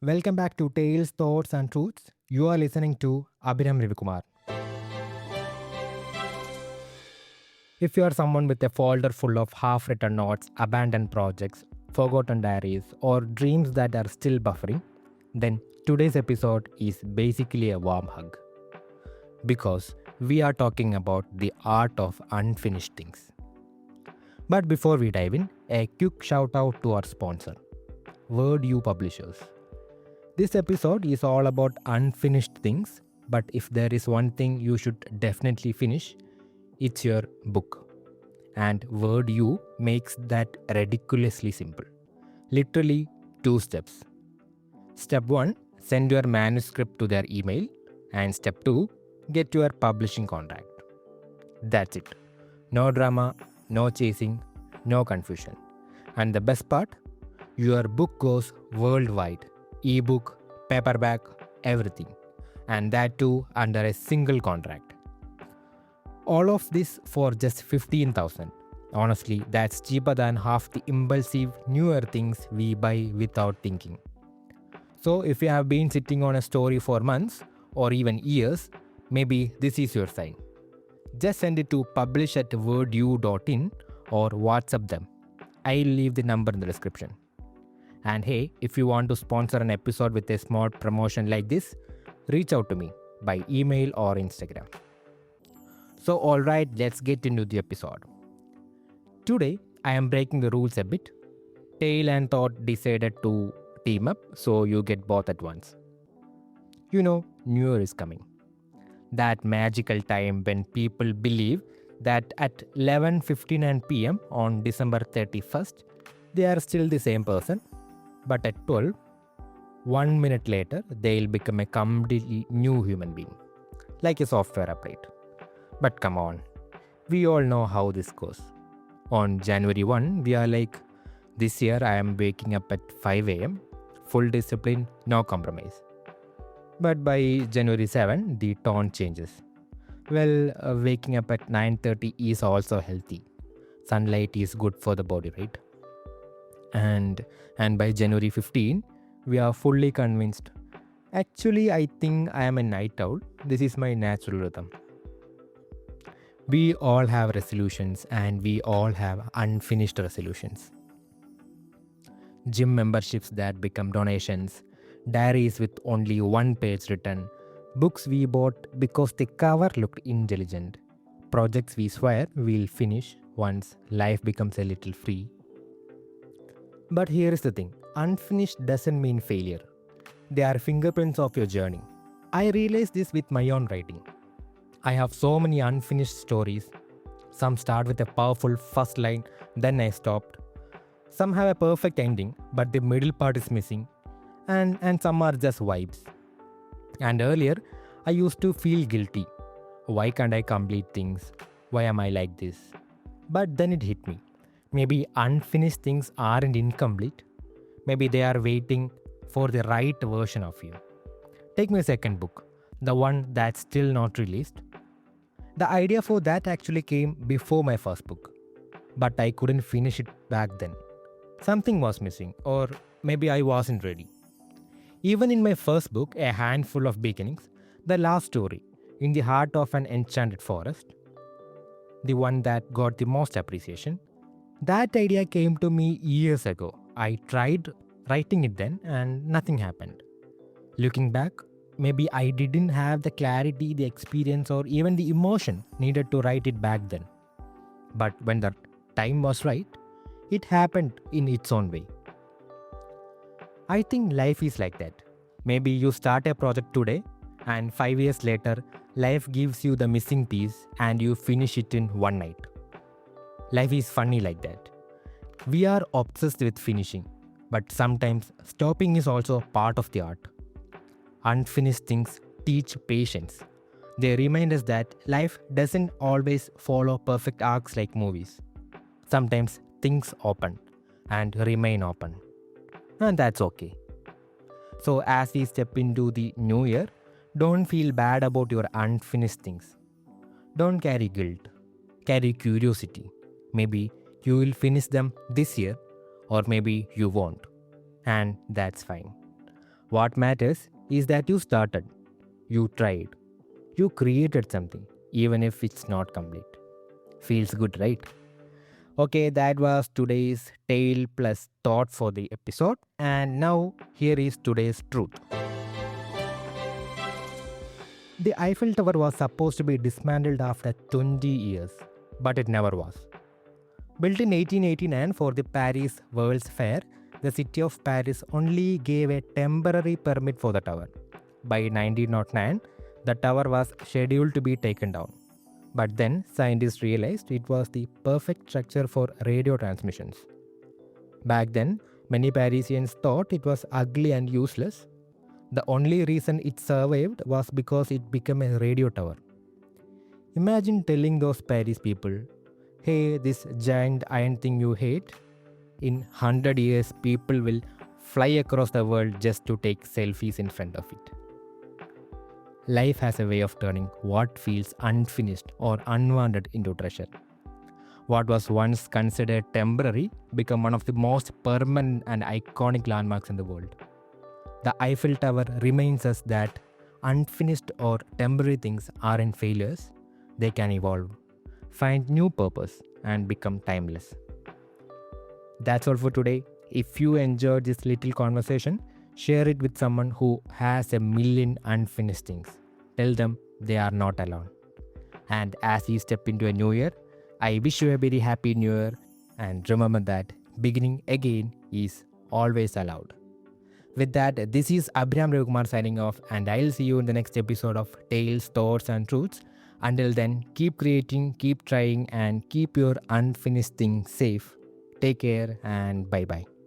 Welcome back to Tales, Thoughts and Truths. You are listening to Abhiram Ravikumar. If you are someone with a folder full of half written notes, abandoned projects, forgotten diaries, or dreams that are still buffering, then today's episode is basically a warm hug. Because we are talking about the art of unfinished things. But before we dive in, a quick shout out to our sponsor, Word You Publishers. This episode is all about unfinished things, but if there is one thing you should definitely finish, it's your book. And Word You makes that ridiculously simple. Literally 2 steps. Step 1, send your manuscript to their email, and step 2, get your publishing contract. That's it. No drama, no chasing, no confusion. And the best part, your book goes worldwide. Ebook, paperback, everything. And that too under a single contract. All of this for just 15,000. Honestly, that's cheaper than half the impulsive newer things we buy without thinking. So if you have been sitting on a story for months or even years, maybe this is your sign. Just send it to publish@wordu.in or WhatsApp them. I'll leave the number in the description. And hey, if you want to sponsor an episode with a small promotion like this, reach out to me by email or Instagram. So alright, let's get into the episode. Today, I am breaking the rules a bit. Tale and Thought decided to team up, so you get both at once. You know, New Year is coming. That magical time when people believe that at 11:59 pm on December 31st, they are still the same person. But at 12, 1 minute later, they'll become a completely new human being, like a software update. But come on, we all know how this goes. On January 1, we are like, this year I am waking up at 5 am, full discipline, no compromise. But by January 7, the tone changes. Well, waking up at 9:30 is also healthy. Sunlight is good for the body, right? And by January 15, we are fully convinced. Actually, I think I am a night owl. This is my natural rhythm. We all have resolutions and we all have unfinished resolutions. Gym memberships that become donations, diaries with only one page written, books we bought because the cover looked intelligent, projects we swear we'll finish once life becomes a little free. But here is the thing, unfinished doesn't mean failure. They are fingerprints of your journey. I realized this with my own writing. I have so many unfinished stories. Some start with a powerful first line, then I stopped. Some have a perfect ending, but the middle part is missing. And some are just vibes. And earlier, I used to feel guilty. Why can't I complete things? Why am I like this? But then it hit me. Maybe unfinished things aren't incomplete. Maybe they are waiting for the right version of you. Take my second book, the one that's still not released. The idea for that actually came before my first book, but I couldn't finish it back then. Something was missing, or maybe I wasn't ready. Even in my first book, A Handful of Beginnings, the last story, In the Heart of an Enchanted Forest, the one that got the most appreciation, that idea came to me years ago. I tried writing it then and nothing happened. Looking back, maybe I didn't have the clarity, the experience, or even the emotion needed to write it back then. But when the time was right, it happened in its own way. I think life is like that. Maybe you start a project today, and 5 years later, life gives you the missing piece and you finish it in one night. Life is funny like that. We are obsessed with finishing, but sometimes stopping is also part of the art. Unfinished things teach patience. They remind us that life doesn't always follow perfect arcs like movies. Sometimes things open and remain open. And that's okay. So as we step into the new year, don't feel bad about your unfinished things. Don't carry guilt. Carry curiosity. Maybe you will finish them this year, or maybe you won't. And that's fine. What matters is that you started, you tried, you created something, even if it's not complete. Feels good, right? Okay, that was today's tale plus thought for the episode. And now, here is today's truth. The Eiffel Tower was supposed to be dismantled after 20 years, but it never was. Built in 1889 for the Paris World's Fair, the city of Paris only gave a temporary permit for the tower. By 1909, the tower was scheduled to be taken down. But then scientists realized it was the perfect structure for radio transmissions. Back then, many Parisians thought it was ugly and useless. The only reason it survived was because it became a radio tower. Imagine telling those Paris people, hey, this giant iron thing you hate, in 100 years people will fly across the world just to take selfies in front of it. Life has a way of turning what feels unfinished or unwanted into treasure. What was once considered temporary became one of the most permanent and iconic landmarks in the world. The Eiffel Tower reminds us that unfinished or temporary things aren't failures, they can evolve, find new purpose, and become timeless. That's all for today. If you enjoyed this little conversation, share it with someone who has a million unfinished things. Tell them they are not alone. And as you step into a new year, I wish you a very happy new year. And remember that beginning again is always allowed. With that, this is Abhiram Ravikumar signing off, and I'll see you in the next episode of Tales, Thoughts, and Truths. Until then, keep creating, keep trying, and keep your unfinished things safe. Take care and bye bye.